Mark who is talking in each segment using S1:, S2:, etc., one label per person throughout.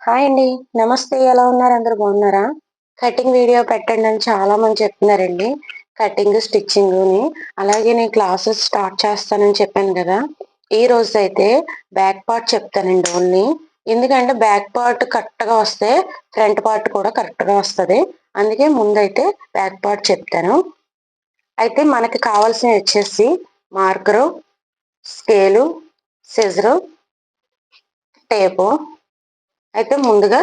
S1: Hi అండి. నమస్తే. ఎలా ఉన్నారు? అందరూ బాగున్నారా? కటింగ్ వీడియో పెట్టండి అని చాలా మంది చెప్తున్నారండి. కటింగ్, స్టిచ్చింగుని. అలాగే నేను క్లాసెస్ స్టార్ట్ చేస్తానని చెప్పాను గదా! ఈ రోజైతే బ్యాక్ పార్ట్ చెప్తానండి ఓన్లీ. ఎందుకంటే బ్యాక్ పార్ట్ కరెక్ట్‌గా వస్తే ఫ్రంట్ పార్ట్ కూడా కరెక్ట్‌గా వస్తది. అందుకే ముందైతే బ్యాక్ పార్ట్ చెప్తాను. అయితే మనకి కావాల్సినవి వచ్చేసి మార్కరు, స్కేలు, సిజరు, టేపు. అయితే ముందుగా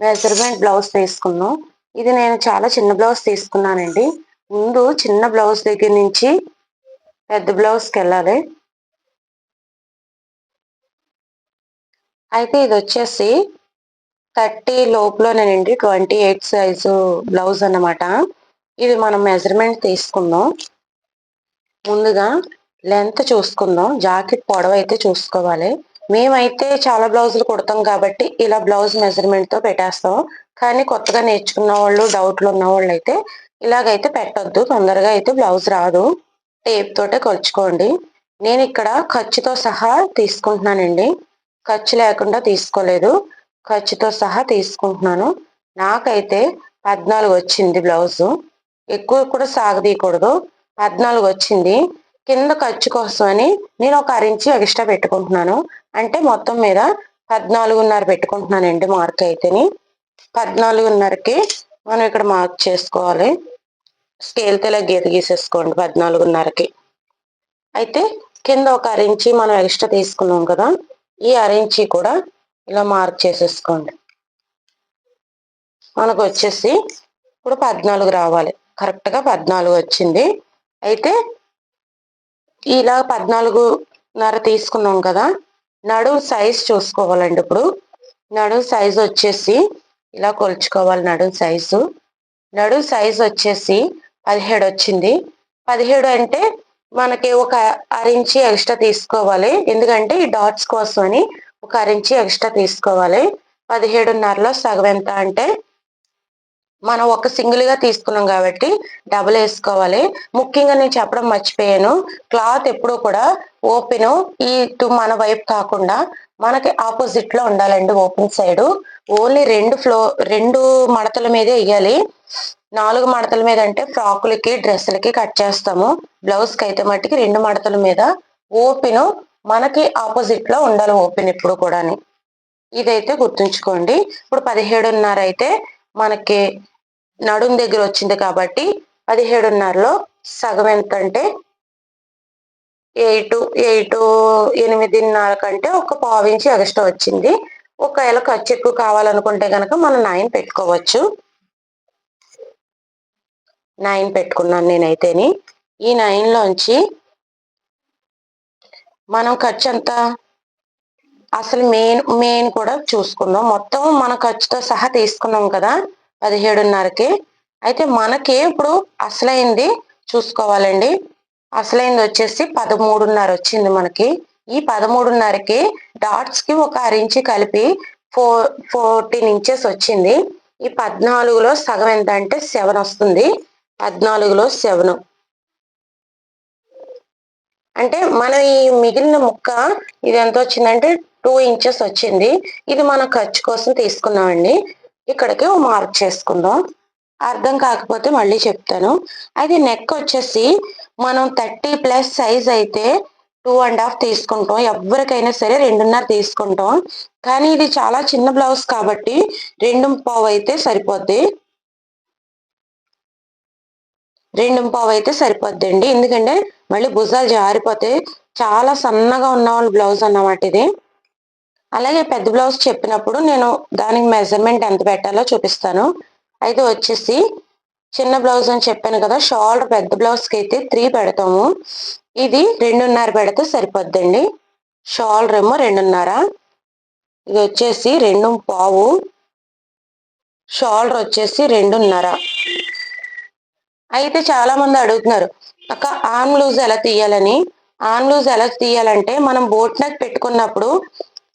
S1: మెజర్‌మెంట్ బ్లౌజ్ తీసుకుందాం. ఇది నేను చాలా చిన్న బ్లౌజ్ తీసుకున్నానండి. ముందు చిన్న బ్లౌజ్ దగ్గర నుంచి పెద్ద బ్లౌజ్‌కెళ్ళాలి. అయితే ఇదొచ్చేసి 30 లోపులోనేనండి. 28 సైజు బ్లౌజ్ అన్నమాట. ఇది మనం మెజర్‌మెంట్ తీసుకుందాం. ముందుగా లెంత్ చూసుకుందాం. జాకెట్ పొడవైతే చూసుకోవాలి. మేమైతే చాలా బ్లౌజులు కుడతాం కాబట్టి ఇలా బ్లౌజ్ మెజర్‌మెంట్‌తో పెట్టేస్తాం. కానీ కొత్తగా నేర్చుకున్న వాళ్ళు, డౌట్‌లు ఉన్నవాళ్ళైతే ఇలాగైతే పెట్టొద్దు. తొందరగా అయితే బ్లౌజ్ రాదు. టేప్ తోటే కొలుచుకోండి. నేనిక్కడ ఖర్చుతో సహా తీసుకుంటున్నానండి. ఖర్చు లేకుండా తీసుకోలేదు. ఖర్చుతో సహా తీసుకుంటున్నాను. నాకైతే 14 వచ్చింది బ్లౌజు. ఎక్కువ కూడా సాగదీయకూడదు. 14 వచ్చింది. కింద ఖర్చు కోసమని నేను ఒక అరించి ఎక్స్‌ట్రా పెట్టుకుంటున్నాను. అంటే మొత్తం మీద 14:30 పెట్టుకుంటున్నానండి మార్క్ అయితేని. 14:30కి మనం ఇక్కడ మార్క్ చేసుకోవాలి. స్కేల్‌తో ఇలా గీత గీసేసుకోండి 14:30కి. అయితే కింద ఒక అరించి మనం ఎక్స్‌ట్రా తీసుకున్నాం కదా! ఈ అరించి కూడా ఇలా మార్క్ చేసేసుకోండి. మనకొచ్చేసి ఇప్పుడు 14 రావాలి. కరెక్ట్‌గా 14 వచ్చింది. అయితే ఇలా 14:30 తీసుకున్నాం కదా! నడుము సైజ్ చూసుకోవాలండి ఇప్పుడు. నడుము సైజ్ వచ్చేసి ఇలా కొలుచుకోవాలి నడుము సైజు. నడుము సైజ్ వచ్చేసి 17 వచ్చింది. 17 అంటే మనకి ఒక అరించి ఎక్స్‌ట్రా తీసుకోవాలి. ఎందుకంటే ఈ డాట్స్ కోసమని ఒక అరించి ఎక్స్‌ట్రా తీసుకోవాలి. 17:30లో సగం ఎంత అంటే మనం ఒక సింగిల్‌గా తీసుకున్నాం గాబట్టి డబలేసుకోవాలి. ముఖ్యంగా నేను చెప్పడం మర్చిపోయాను. క్లాత్ ఎప్పుడూ కూడా ఓపెను ఇటు మన వైపు కాకుండా మనకి ఆపోజిట్‌లో ఉండాలండి ఓపెన్ సైడు. ఓన్లీ 2 మడతల మీదే ఎయ్యాలి. 4 మడతల మీద అంటే ఫ్రాకులకి, డ్రెస్సులకి కట్ చేస్తాము. బ్లౌజ్‌కైతే మట్టికి 2 మడతల మీద ఓపెను మనకి ఆపోజిట్‌లో ఉండాలి ఓపెన్ ఎప్పుడు కూడాని. ఇదైతే గుర్తుంచుకోండి. ఇప్పుడు 17:30 అయితే మనకి నడుం దగ్గర వచ్చింది కాబట్టి 17:30లో సగం ఎంతంటే 8 కంటే ఒక పావించి ఎగస్ట్రా వచ్చింది. ఒకవేళ ఖర్చు ఎక్కువ కావాలనుకుంటే గనక మనం 9 పెట్టుకోవచ్చు. 9 పెట్టుకున్నాను నేనైతేని. ఈ 9లోంచి మనం ఖర్చంత అసలు మెయిన్ కూడా చూసుకుందాం. మొత్తం మన ఖర్చుతో సహా తీసుకున్నాం కదా! 17:30కి. అయితే మనకి ఇప్పుడు అసలైంది చూసుకోవాలండి. అసలైందొచ్చేసి 13:30 వచ్చింది మనకి. ఈ 13:30కి డాట్స్‌కి ఒక అరించి కలిపి 14 ఇంచెస్ వచ్చింది. ఈ 14లో సగం ఎంత అంటే 7 వస్తుంది. 14లో 7 అంటే మన ఈ మిగిలిన ముక్క ఇదెంతొచ్చిందంటే 2 ఇంచెస్ వచ్చింది. ఇది మన ఖర్చు కోసం తీసుకున్నామండి. ఇక్కడికి ఓ మార్క్ చేసుకుందాం. అర్థం కాకపోతే మళ్ళీ చెప్తాను. అయితే నెక్కొచ్చేసి మనం 30+ సైజ్ అయితే 2 ½ తీసుకుంటాం. ఎవ్వరికైనా సరే 2:30 తీసుకుంటాం. కానీ ఇది చాలా చిన్న బ్లౌజ్ కాబట్టి 2:15 అయితే సరిపోద్ది. 2:15 అయితే సరిపోద్దండి. ఎందుకంటే మళ్ళీ భుజాలు జారిపోతాయి. చాలా సన్నగా ఉన్నవాళ్ళ బ్లౌజ్ అన్నమాట ఇది. అలాగే పెద్ద బ్లౌజ్ చెప్పినప్పుడు నేను దానికి మెజర్‌మెంట్ ఎంత పెట్టాలో చూపిస్తాను. అయితే వచ్చేసి చిన్న బ్లౌజ్ అని చెప్పాను కదా! షోల్డర్ పెద్ద బ్లౌజ్‌కైతే 3 పెడతాము. ఇది 2:30 పెడితే సరిపోద్దండి. షోల్డర్ ఏమో 2:30. ఇదొచ్చేసి 2:15. షోల్డర్ వచ్చేసి 2:30. అయితే చాలామంది అడుగుతున్నారు. అక్క ఆర్మ్ లూజ్ ఎలా తీయాలని? ఆర్మ్ లూజ్ ఎలా తీయాలంటే మనం బోట్ నెక్ పెట్టుకున్నప్పుడు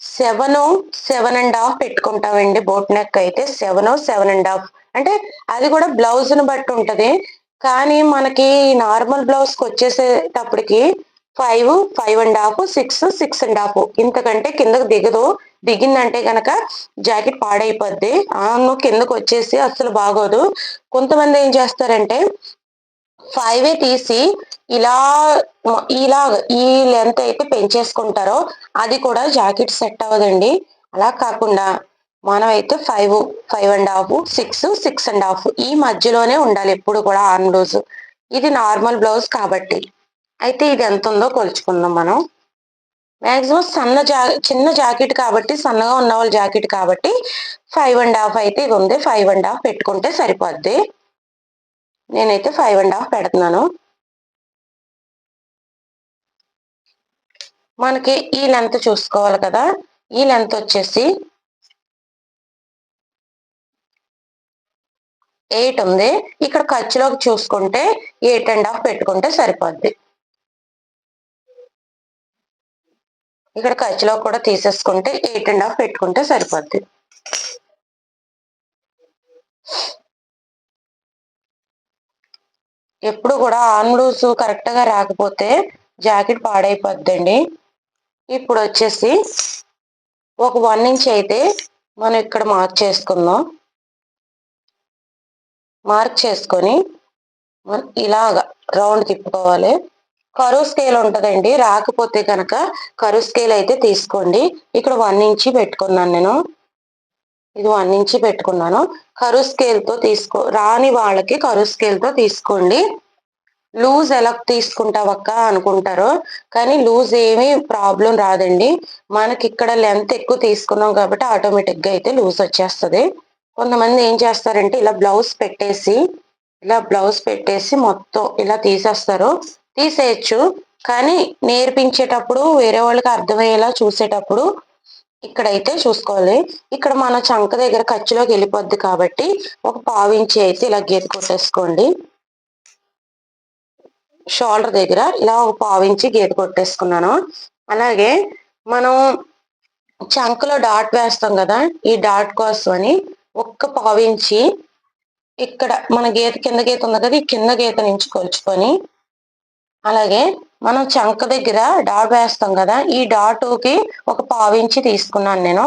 S1: 7, 7 ½ పెట్టుకుంటామండి. బోట్ నెక్ అయితే 7, 7 ½ అంటే అది కూడా బ్లౌజ్‌ని బట్టి ఉంటది. కానీ మనకి నార్మల్ బ్లౌజ్‌కొచ్చేసేటప్పటికి 5, 5 ½ 6, 6 ½ ఇంతకంటే కిందకి దిగదు. దిగిందంటే గనక జాకెట్ పాడైపోద్ది. నువ్వు కిందకు వచ్చేసి అస్సలు బాగోదు. కొంతమంది ఏం చేస్తారంటే 5 తీసి ఇలా ఇలాగ ఈ లెంత్ అయితే పెంచేసుకుంటారో అది కూడా జాకెట్ సెట్ అవ్వదండి. అలా కాకుండా మనమైతే 5, 5½ 6, 6½ ఈ మధ్యలోనే ఉండాలి ఎప్పుడు కూడా ఆర్మ్ లూజ్. ఇది నార్మల్ బ్లౌజ్ కాబట్టి. అయితే ఇది ఎంత ఉందో కొలుచుకుందాం మనం. మాక్సిమం చిన్న జాకెట్ కాబట్టి, సన్నగా ఉన్న వాళ్ళ జాకెట్ కాబట్టి 5½ అయితే ఇది ఉంది. 5½ పెట్టుకుంటే సరిపోద్ది. నేనైతే 5½ పెడుతున్నాను. మనకి ఈ లెంత్ చూసుకోవాలి కదా. ఈ లెంత్ వచ్చేసి 8 ఉంది. ఇక్కడ ఖర్చులోకి చూసుకుంటే 8½ పెట్టుకుంటే సరిపోద్ది. ఇక్కడ ఖర్చులో కూడా తీసేసుకుంటే 8½ పెట్టుకుంటే సరిపోద్ది. ఎప్పుడు కూడా ఆర్మ్ లూజ్ కరెక్ట్ గా రాకపోతే జాకెట్ పాడైపోద్దండి. ఇప్పుడు వచ్చేసి ఒక 1 ఇంచ్ అయితే మనం ఇక్కడ మార్క్ చేసుకుందాం. మార్క్ చేసుకొని ఇలాగా రౌండ్ తిప్పుకోవాలి. కరువు స్కేల్ ఉంటుందండి. రాకపోతే కనుక కరువు స్కేల్ అయితే తీసుకోండి. ఇక్కడ 1 ఇంచ్ పెట్టుకున్నాను నేను. ఇది 1 ఇంచ్ పెట్టుకున్నాను. కరువు స్కేల్ తో రాని వాళ్ళకి కరువు స్కేల్ తో తీసుకోండి. లూజ్ ఎలా తీసుకుంటావక్క అనుకుంటారు. కానీ లూజ్ ఏమీ ప్రాబ్లం రాదండి. మనకి ఇక్కడ లెంత్ ఎక్కువ తీసుకున్నాం కాబట్టి ఆటోమేటిక్ గా అయితే లూజ్ వచ్చేస్తుంది. కొంతమంది ఏం చేస్తారంటే ఇలా బ్లౌజ్ పెట్టేసి మొత్తం ఇలా తీసేస్తారు. తీసేయచ్చు. కానీ నేర్పించేటప్పుడు వేరే వాళ్ళకి అర్థమయ్యేలా చూసేటప్పుడు ఇక్కడైతే చూసుకోవాలి. ఇక్కడ మన చంక దగ్గర ఖర్చులోకి వెళ్ళిపోద్ది కాబట్టి ఒక 1/2 ఇంచ్ అయితే ఇలా గీత కొట్టేసుకోండి. షోల్డర్ దగ్గర ఇలా ఒక 1/2 ఇంచ్ గీత కొట్టేసుకున్నాను. అలాగే మనం చంకలో డాట్ వేస్తాం కదా. ఈ డాట్ కోసం అని ఒక్క 1/2 ఇంచ్ ఇక్కడ మన కింద గీత ఉంది కదా. ఈ కింద గీత నుంచి కొలుచుకొని, అలాగే మనం చంక దగ్గర డాట్ వేస్తాం కదా. ఈ డాటుకి ఒక 1/2 ఇంచ్ తీసుకున్నాను నేను.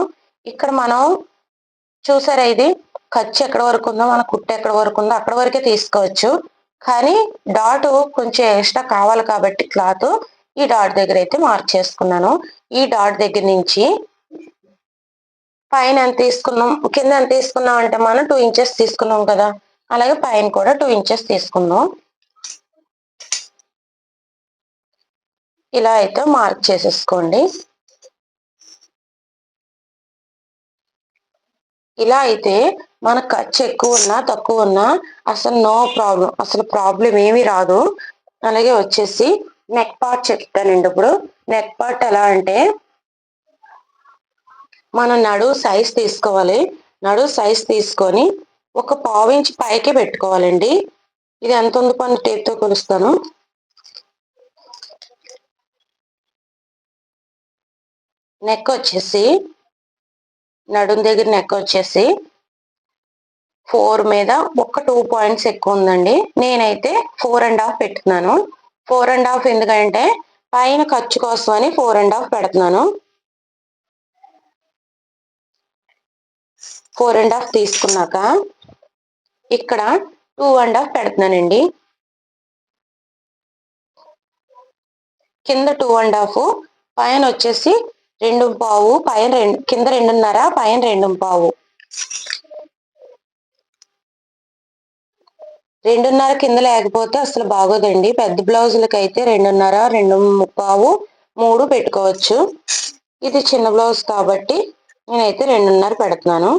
S1: ఇక్కడ మనం చూసారా, ఇది ఖర్చు ఎక్కడ వరకు ఉందో, మన కుట్టు ఎక్కడ వరకు ఉందో అక్కడ వరకే తీసుకోవచ్చు. కానీ డాట్ కొంచెం ఎక్స్ట్రా కావాలి కాబట్టి క్లాత్ ఈ డాట్ దగ్గర అయితే మార్క్ చేసుకున్నాను. ఈ డాట్ దగ్గర నుంచి పైన ఎంత తీసుకున్నాం, కింద ఎంత తీసుకున్నాం అంటే మనం 2 ఇంచెస్ తీసుకున్నాం కదా. అలాగే పైన కూడా 2 ఇంచెస్ తీసుకుందాం. ఇలా అయితే మార్క్ చేసేసుకోండి. ఇలా అయితే మన ఖర్చు ఎక్కువ ఉన్నా తక్కువ ఉన్నా అసలు నో ప్రాబ్లం, అసలు ప్రాబ్లం ఏమీ రాదు. అలాగే వచ్చేసి నెక్ పార్ట్ చెప్తానండి. ఇప్పుడు నెక్ పార్ట్ ఎలా అంటే మనం నడుము సైజ్ తీసుకోవాలి. నడుము సైజ్ తీసుకొని ఒక 1/2 ఇంచ్ పైకి పెట్టుకోవాలండి. ఇది ఎంత ఉంది పని టేప్తో కొలుస్తాను. నెక్ వచ్చేసి నడుము దగ్గర నెక్ వచ్చేసి 4 మీద ఒక 2 పాయింట్స్ ఎక్కువ ఉందండి. నేనైతే 4½ పెట్టుతున్నాను. 4½ ఎందుకంటే పైన ఖర్చు కోసం అని 4½ పెడుతున్నాను. 4½ తీసుకున్నాక ఇక్కడ 2½ పెడుతున్నానండి. కింద 2½ పైన వచ్చేసి 2.5, పైన కింద 2.5, పైన 2.5. 2.5 కింద లేకపోతే అసలు బాగోదండి. పెద్ద బ్లౌజులకి అయితే 2.5, 2.5, 3 పెట్టుకోవచ్చు. ఇది చిన్న బ్లౌజ్ కాబట్టి నేనైతే 2.5 పెడుతున్నాను.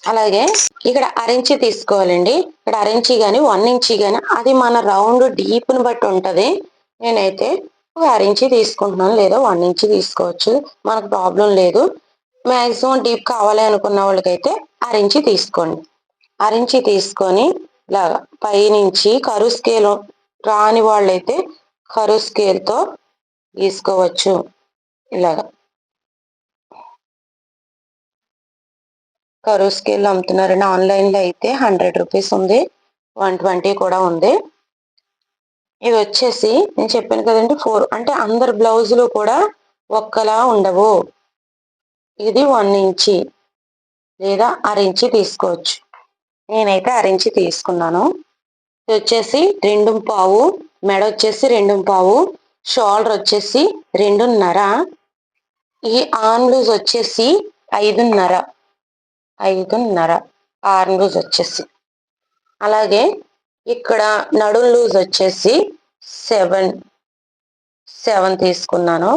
S1: అలాగే ఇక్కడ అరించి తీసుకోవాలండి. ఇక్కడ అరించి కానీ 1 ఇంచ్ కానీ అది మన రౌండ్ డీప్ని బట్టి ఉంటుంది. నేనైతే ఒక అరించి తీసుకుంటున్నాను, లేదా 1 ఇంచ్ తీసుకోవచ్చు, మనకు ప్రాబ్లం లేదు. మ్యాక్సిమం డీప్ కావాలి అనుకున్న వాళ్ళకైతే అరించి తీసుకోండి. అరించి తీసుకొని ఇలాగా పైనుంచి కరువు స్కేల్ రాని వాళ్ళైతే కరువు స్కేల్తో తీసుకోవచ్చు. ఇలాగా కరువు స్కేల్ అమ్ముతున్నారండి. ఆన్లైన్లో అయితే 100 రూపీస్ ఉంది, 120 కూడా ఉంది. ఇది వచ్చేసి నేను చెప్పాను కదండి 4 అంటే అందరు బ్లౌజులు కూడా ఒక్కలా ఉండవు. ఇది 1 ఇంచి లేదా అరించి తీసుకోవచ్చు. నేనైతే అరించి తీసుకున్నాను. ఇది వచ్చేసి 2.5, మెడ వచ్చేసి 2.5, షోల్డర్ వచ్చేసి 2.5, ఈ ఆర్మ్ లూజ్ వచ్చేసి 5.5, 5.5 ఆర్మ్ లూజ్ వచ్చేసి. అలాగే ఇక్కడ నడుం లూజ్ వచ్చేసి 7 తీసుకున్నాను.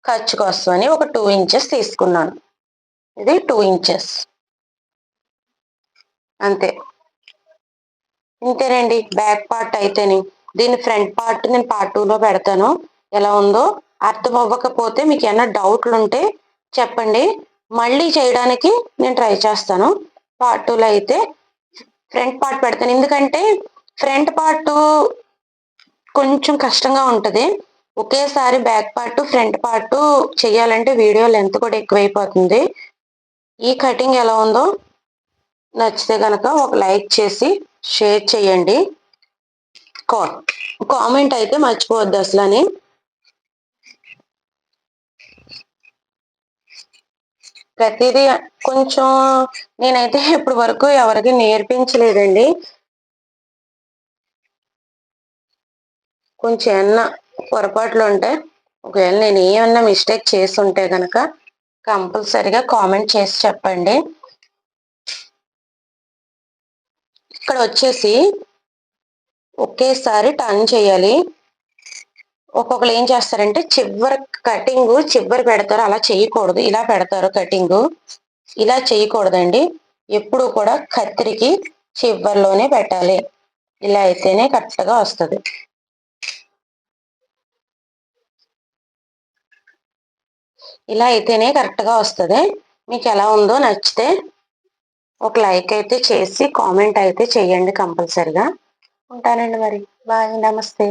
S1: ఖర్చు కోసమని ఒక 2 ఇంచెస్ తీసుకున్నాను. ఇది 2 ఇంచెస్ అంతే. ఇంతేనండి బ్యాక్ పార్ట్ అయితేని. దీని ఫ్రంట్ పార్ట్ నేను పార్ట్ 2లో పెడతాను. ఎలా ఉందో అర్థం అవ్వకపోతే మీకు ఏమైనా డౌట్లు ఉంటే చెప్పండి, మళ్ళీ చేయడానికి నేను ట్రై చేస్తాను. పార్ట్ 2లో అయితే ఫ్రంట్ పార్ట్ పెడతాను, ఎందుకంటే ఫ్రంట్ పార్ట్ కొంచెం కష్టంగా ఉంటుంది. ఒకేసారి బ్యాక్ పార్ట్ ఫ్రంట్ పార్ట్ చేయాలంటే వీడియో లెంత్ కూడా ఎక్కువైపోతుంది. ఈ కటింగ్ ఎలా ఉందో నచ్చితే కనుక ఒక లైక్ చేసి షేర్ చేయండి. కామెంట్ అయితే మర్చిపోవద్దు అసలని. ప్రతిదీ కొంచెం నేనైతే ఇప్పటి వరకు ఎవరికి నేర్పించలేదండి. కొంచెం ఏమన్నా పొరపాట్లు ఉంటే, ఒకవేళ నేను ఏమన్నా మిస్టేక్ చేసి ఉంటే కనుక కంపల్సరిగా కామెంట్ చేసి చెప్పండి. ఇక్కడ వచ్చేసి ఒకేసారి టర్న్ చేయాలి. ఒక్కొక్కరు ఏం చేస్తారంటే చివరి పెడతారు, అలా చేయకూడదు. ఇలా పెడతారు కటింగ్, ఇలా చేయకూడదండి. ఎప్పుడు కూడా కత్తిరికి చివరిలోనే పెట్టాలి. ఇలా అయితేనే కరెక్ట్గా వస్తుంది. ఇలా అయితేనే కరెక్ట్గా వస్తుంది. మీకు ఎలా ఉందో నచ్చితే ఒక లైక్ అయితే చేసి కామెంట్ అయితే చేయండి కంపల్సరిగా. ఉంటానండి మరి. బాయ్, నమస్తే.